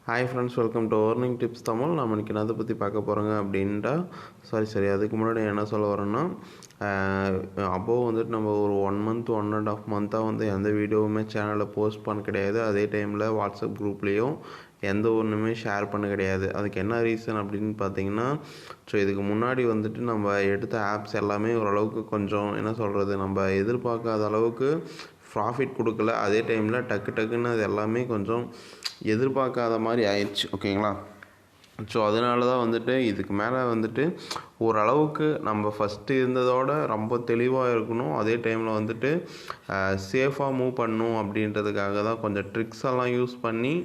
Hi friends, welcome to earning tips Tamil. நம்ம இன்றைக்கி எதை பற்றி பார்க்க போகிறோங்க அப்படின்ட்டா அதுக்கு முன்னாடி என்ன சொல்ல வரேன்னா, வந்துட்டு நம்ம ஒரு 1 மந்த் 1.5 மந்த்தாக வந்து எந்த வீடியோவுமே சேனலில் போஸ்ட் பண்ண கிடையாது. அதே டைமில் வாட்ஸ்அப் குரூப்லேயும் எந்த ஒன்றுமே ஷேர் பண்ண கிடையாது. அதுக்கு என்ன ரீசன் அப்படின்னு பார்த்தீங்கன்னா, இதுக்கு முன்னாடி வந்துட்டு நம்ம எடுத்த ஆப்ஸ் எல்லாமே ஓரளவுக்கு கொஞ்சம் நம்ம எதிர்பார்க்காத அளவுக்கு ப்ராஃபிட் கொடுக்கல. அதே டைமில் டக்குன்னு அது எல்லாமே கொஞ்சம் எதிர்பார்க்காத மாதிரி ஆயிடுச்சு. ஓகேங்களா? அதனால தான் வந்துட்டு இதுக்கு மேலே வந்துட்டு ஓரளவுக்கு நம்ம ஃபஸ்ட்டு இருந்ததோட ரொம்ப தெளிவாக இருக்கணும். அதே டைமில் வந்துட்டு சேஃபாக மூவ் பண்ணணும் அப்படின்றதுக்காக தான் கொஞ்சம் ட்ரிக்ஸ் எல்லாம் யூஸ் பண்ணி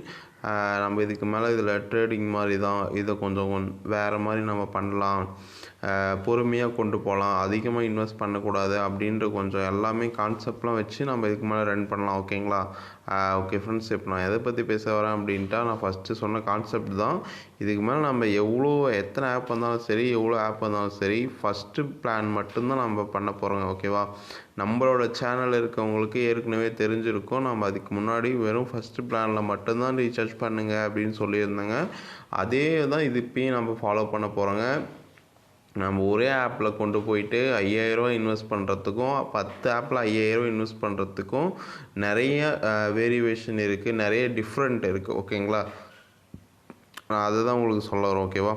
நம்ம இதுக்கு மேலே இதில் ட்ரேடிங் மாதிரி தான், இதை கொஞ்சம் வேறு மாதிரி நம்ம பண்ணலாம், பொறுமையாக கொண்டு போகலாம், அதிகமாக இன்வெஸ்ட் பண்ணக்கூடாது அப்படின்ற கொஞ்சம் எல்லாமே கான்செப்ட்லாம் வச்சு நம்ம இதுக்கு மேலே ரன் பண்ணலாம். ஓகேங்களா? ஓகே ஃப்ரெண்ட்ஸ், இப்போ நான் எதை பற்றி பேச வரேன் அப்படின்ட்டா, நான் ஃபஸ்ட்டு சொன்ன கான்செப்ட் தான். இதுக்கு மேலே நம்ம எத்தனை ஆப் வந்தாலும் சரி, எவ்வளோ ஆப் வந்தாலும் சரி, ஃபஸ்ட்டு பிளான் மட்டும்தான் நம்ம பண்ண போகிறோங்க. ஓகேவா? நம்மளோட சேனல் இருக்கவங்களுக்கு ஏற்கனவே தெரிஞ்சிருக்கும். நம்ம அதுக்கு முன்னாடி வெறும் ஃபஸ்ட்டு பிளானில் மட்டும்தான் ரீசார்ஜ் பண்ணுங்கள் அப்படின்னு சொல்லியிருந்தேங்க. அதே தான் இது இப்பயும் நம்ம ஃபாலோ பண்ண போகிறோங்க. நம்ம ஒரே ஆப்பில் கொண்டு போயிட்டு 5000 இன்வெஸ்ட் பண்ணுறதுக்கும் 10 ஆப்பில் 5000 இன்வெஸ்ட் பண்ணுறதுக்கும் நிறைய வேரியேஷன் இருக்குது, நிறைய டிஃப்ரெண்ட் இருக்குது. ஓகேங்களா? நான் அதை தான் உங்களுக்கு சொல்ல வரேன். ஓகேவா?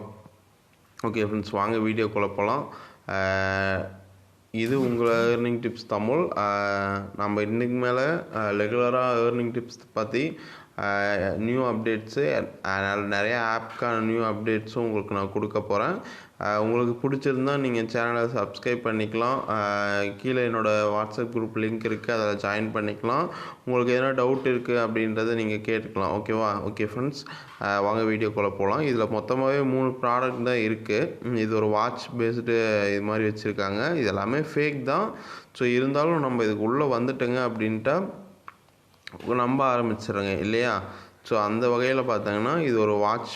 ஓகே ஃப்ரெண்ட்ஸ், வாங்க வீடியோக்குள்ளே போகலாம். இது உங்கள் ஏர்னிங் டிப்ஸ் தமிழ். நம்ம இன்றைக்கு மேலே ரெகுலராக ஏர்னிங் டிப்ஸ் பற்றி நியூ அப்டேட்ஸு, நிறைய ஆப்க்கான நியூ அப்டேட்ஸும் உங்களுக்கு நான் கொடுக்க போகிறேன். உங்களுக்கு பிடிச்சிருந்தா நீங்கள் சேனலை சப்ஸ்கிரைப் பண்ணிக்கலாம். கீழே என்னோடய வாட்ஸ்அப் குரூப் லிங்க் இருக்குது, அதில் ஜாயின் பண்ணிக்கலாம். உங்களுக்கு எதனா டவுட் இருக்குது அப்படின்றத நீங்கள் கேட்டுக்கலாம். ஓகேவா? ஓகே ஃப்ரெண்ட்ஸ், வாங்க வீடியோக்குள்ளே போகலாம். இதில் மொத்தமாகவே 3 ப்ராடக்ட் தான் இருக்குது. இது ஒரு வாட்ச் பேஸ்டு இது மாதிரி வச்சுருக்காங்க. இது எல்லாமே ஃபேக் தான். இருந்தாலும் நம்ம இதுக்கு உள்ளே வந்துட்டோங்க அப்படின்ட்டா நம்ப ஆரம்பிச்சிடுறேங்க இல்லையா? அந்த வகையில் பார்த்தாங்கன்னா, இது ஒரு வாட்ச்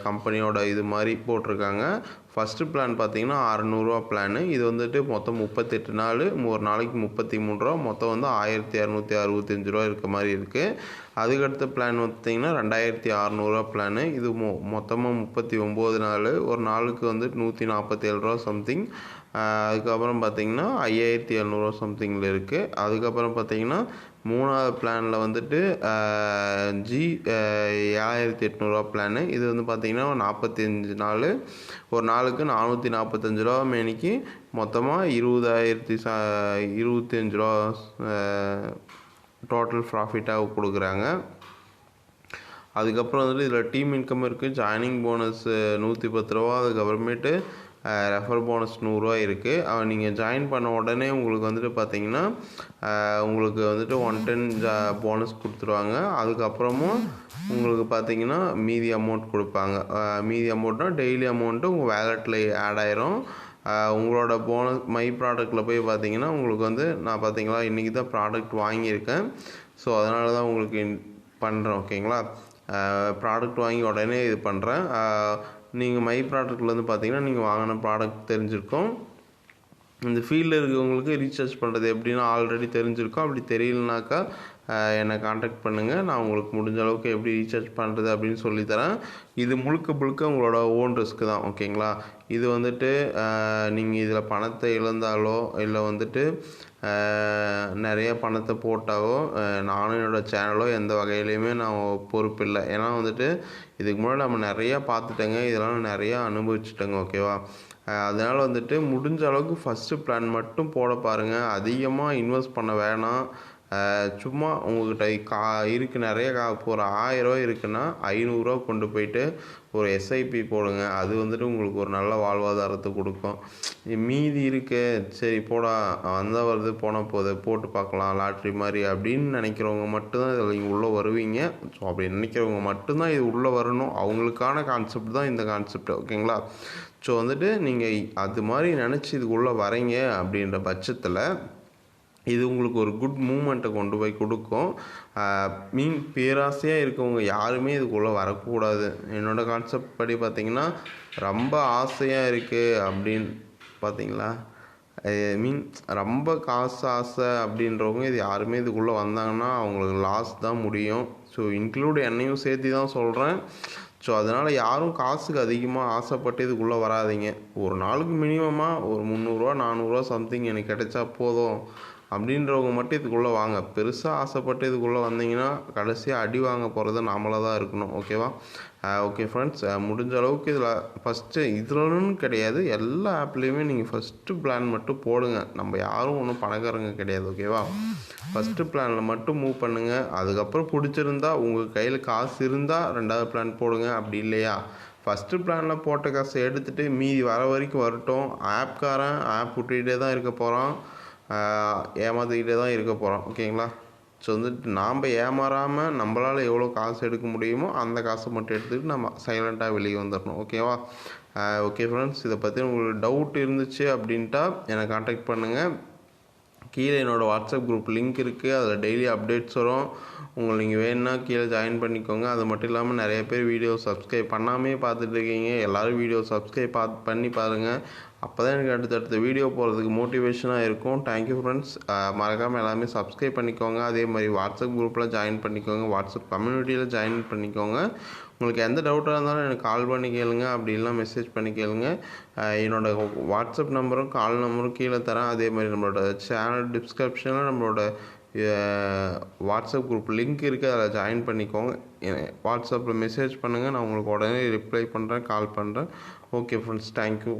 கம்பெனியோட இது மாதிரி போட்டிருக்காங்க. ஃபஸ்ட்டு பிளான் பார்த்தீங்கன்னா 600 பிளானு. இது வந்துட்டு மொத்தம் 38 நாள், ஒரு நாளைக்கு 33 மொத்தம் வந்து 1265 இருக்க மாதிரி இருக்குது. அதுக்கடுத்த பிளான் பார்த்திங்கன்னா 2600 பிளானு. இது மொத்தமாக 39 நாள், ஒரு நாளுக்கு வந்து 147 சம்திங். அதுக்கப்புறம் பார்த்திங்கன்னா 5700 சம்திங்கில் இருக்குது. அதுக்கப்புறம் பார்த்திங்கன்னா 3வது பிளானில் வந்துட்டு 7800 பிளானு. இது வந்து பார்த்திங்கன்னா 45 நாள், ஒரு நாளுக்கு 445 மேனிக்கு மொத்தமாக 25 டோட்டல் ப்ராஃபிட்டாக கொடுக்குறாங்க. அதுக்கப்புறம் வந்துட்டு இதில் டீம் இன்கம் இருக்குது, ஜாயினிங் போனஸ் 110 அதுக்கப்புறமேட்டு ரெஃபர் போனஸ் 100 இருக்குது. நீங்கள் ஜாயின் பண்ண உடனே உங்களுக்கு வந்துட்டு பார்த்தீங்கன்னா உங்களுக்கு வந்துட்டு 110 போனஸ் கொடுத்துருவாங்க. அதுக்கப்புறமும் உங்களுக்கு பார்த்தீங்கன்னா மீதி அமௌண்ட் கொடுப்பாங்க. மீதி அமௌண்ட்னால் டெய்லி அமௌண்ட்டு உங்கள் வேலெட்டில் ஆட் ஆயிரும். உங்களோட போனஸ் மை ப்ராடக்ட்டில் போய் பார்த்தீங்கன்னா உங்களுக்கு வந்து நான் பார்த்தீங்களா இன்றைக்கி தான் ப்ராடக்ட் வாங்கியிருக்கேன். அதனால தான் உங்களுக்கு பண்ணுறேன். ஓகேங்களா? ப்ராடக்ட் வாங்கி உடனே இது பண்ணுறேன். நீங்கள் மை ப்ராடக்ட்லேருந்து பார்த்தீங்கன்னா நீங்கள் வாங்கின ப்ராடக்ட் தெரிஞ்சிருக்கும். இந்த ஃபீல்டில் இருக்கிறவங்களுக்கு ரீசார்ஜ் பண்ணுறது எப்படின்னா ஆல்ரெடி தெரிஞ்சிருக்கும். அப்படி தெரியலனாக்கா என்னை காண்டாக்ட் பண்ணுங்கள். நான் உங்களுக்கு முடிஞ்ச அளவுக்கு எப்படி ரீசார்ஜ் பண்ணுறது அப்படின்னு சொல்லித்தரேன். இது முழுக்க உங்களோட ஓன் ரிஸ்க்கு தான். ஓகேங்களா? இது வந்துட்டு நீங்கள் இதில் பணத்தை இழந்தாலோ இல்லை வந்துட்டு நிறைய பணத்தை போட்டாவோ நானும் என்னோடய சேனலோ எந்த வகையிலையுமே நான் பொறுப்பில்லை. ஏன்னா வந்துட்டு இதுக்கு முன்னாடி நம்ம நிறையா பார்த்துட்டேங்க, இதெல்லாம் நிறையா அனுபவிச்சுட்டேங்க. ஓகேவா? அதனால் வந்துட்டு முடிஞ்ச அளவுக்கு ஃபஸ்ட்டு பிளான் மட்டும் போட பாருங்கள். அதிகமாக இன்வெஸ்ட் பண்ண வேணாம். சும்மா உங்கள்கிட்ட இருக்குது நிறைய இப்போ ஒரு 1000 இருக்குன்னா 500 கொண்டு போயிட்டு ஒரு எஸ்ஐபி போடுங்க. அது வந்துட்டு உங்களுக்கு ஒரு நல்ல வாழ்வாதாரத்தை கொடுக்கும். மீதி இருக்கு, சரி போடா வந்தால் வருது போனால் போட்டு பார்க்கலாம் லாட்ரி மாதிரி அப்படின்னு நினைக்கிறவங்க மட்டும்தான் இதில் நீங்கள் உள்ளே வருவீங்க. அப்படி நினைக்கிறவங்க மட்டும்தான் இது உள்ளே வரணும். அவங்களுக்கான கான்செப்ட் தான் இந்த கான்செப்ட். ஓகேங்களா? வந்துட்டு நீங்கள் அது மாதிரி நினச்சி இதுக்குள்ளே வரீங்க அப்படின்ற பட்சத்தில் இது உங்களுக்கு ஒரு குட் மூமெண்ட்டை கொண்டு போய் கொடுக்கும். பேராசையாக இருக்கவங்க யாருமே இதுக்குள்ளே வரக்கூடாது. என்னோடய கான்செப்ட் படி பார்த்திங்கன்னா ரொம்ப ஆசையாக இருக்குது அப்படின்னு பார்த்தீங்களா, ரொம்ப காசு ஆசை அப்படின்றவங்க இது யாருமே இதுக்குள்ளே வந்தாங்கன்னா அவங்களுக்கு லாஸ் தான் முடியும். ஸோ இன்க்ளூட் என்னையும் சேர்த்து தான் சொல்கிறேன். ஸோ அதனால் யாரும் காசுக்கு அதிகமாக ஆசைப்பட்டு இதுக்குள்ளே வராதிங்க. ஒரு நாளுக்கு மினிமமாக ஒரு 300 400 சம்திங் எனக்கு கிடைச்சா போதும் அப்படின்றவங்க மட்டும் இதுக்குள்ளே வாங்க. பெருசாக ஆசைப்பட்டு இதுக்குள்ளே வந்தீங்கன்னா கடைசியாக அடி வாங்க போகிறது நாமளாக தான் இருக்கணும். ஓகேவா? ஓகே ஃப்ரெண்ட்ஸ், முடிஞ்ச அளவுக்கு இதில் ஃபஸ்ட்டு இதுலன்னு கிடையாது, எல்லா ஆப்லேயுமே நீங்கள் ஃபஸ்ட்டு பிளான் மட்டும் போடுங்க. நம்ம யாரும் ஒன்றும் பணக்காரங்க கிடையாது. ஓகேவா? ஃபஸ்ட்டு பிளானில் மட்டும் மூவ் பண்ணுங்கள். அதுக்கப்புறம் பிடிச்சிருந்தா உங்கள் கையில் காசு இருந்தால் 2வது பிளான் போடுங்க. அப்படி இல்லையா ஃபஸ்ட்டு பிளானில் போட்ட காசை எடுத்துகிட்டு மீதி வர வரைக்கும் வரட்டும். ஆப்காரன் ஆப் விட்டுக்கிட்டே தான் இருக்க போகிறான், ஏமாற்றிக்கிட்டே தான் இருக்க போகிறோம். ஓகேங்களா? ஸோ வந்துட்டு நாம் ஏமாறாமல் நம்மளால் எவ்வளோ காசு எடுக்க முடியுமோ அந்த காசை மட்டும் எடுத்துக்கிட்டு நம்ம சைலண்ட்டாக வெளியே வந்துடணும். ஓகேவா? ஓகே ஃப்ரெண்ட்ஸ், இதை பற்றி உங்களுக்கு டவுட் இருந்துச்சு அப்படின்ட்டா என்னை காண்டாக்ட் பண்ணுங்கள். கீழே என்னோடய வாட்ஸ்அப் குரூப் லிங்க் இருக்குது, அதில் டெய்லி அப்டேட்ஸ் வரும். உங்களுக்கு நீங்கள் வேணும்னா கீழே ஜாயின் பண்ணிக்கோங்க. அது மட்டும் இல்லாமல் நிறைய பேர் வீடியோ சப்ஸ்கிரைப் பண்ணாமே பார்த்துட்ருக்கீங்க. எல்லோரும் வீடியோ சப்ஸ்கிரைப் பண்ணி பாருங்கள். அப்போ தான் எனக்கு அடுத்தடுத்த வீடியோ போகிறதுக்கு மோட்டிவேஷனாக இருக்கும். Thank you friends. மறக்காமல் எல்லாமே சப்ஸ்கிரைப் பண்ணிக்கோங்க. அதே மாதிரி வாட்ஸ்அப் குரூப்பில் ஜாயின் பண்ணிக்கோங்க, வாட்ஸ்அப் கம்யூனிட்டியில் ஜாயின் பண்ணிக்கோங்க. உங்களுக்கு எந்த டவுட்டாக இருந்தாலும் எனக்கு கால் பண்ணி கேளுங்க, அப்படி இல்லைனா மெசேஜ் பண்ணி கேளுங்க. என்னோடய வாட்ஸ்அப் நம்பரும் கால் நம்பரும் கீழே தரேன். அதே மாதிரி நம்மளோட சேனல் டிஸ்கிரிப்ஷனில் நம்மளோட வாட்ஸ்அப் குரூப் லிங்க் இருக்குது, அதில் ஜாயின் பண்ணிக்கோங்க. வாட்ஸ்அப்பில் மெசேஜ் பண்ணுங்கள், நான் உங்களுக்கு உடனே ரிப்ளை பண்ணுறேன், கால் பண்ணுறேன். Okay friends, thank you.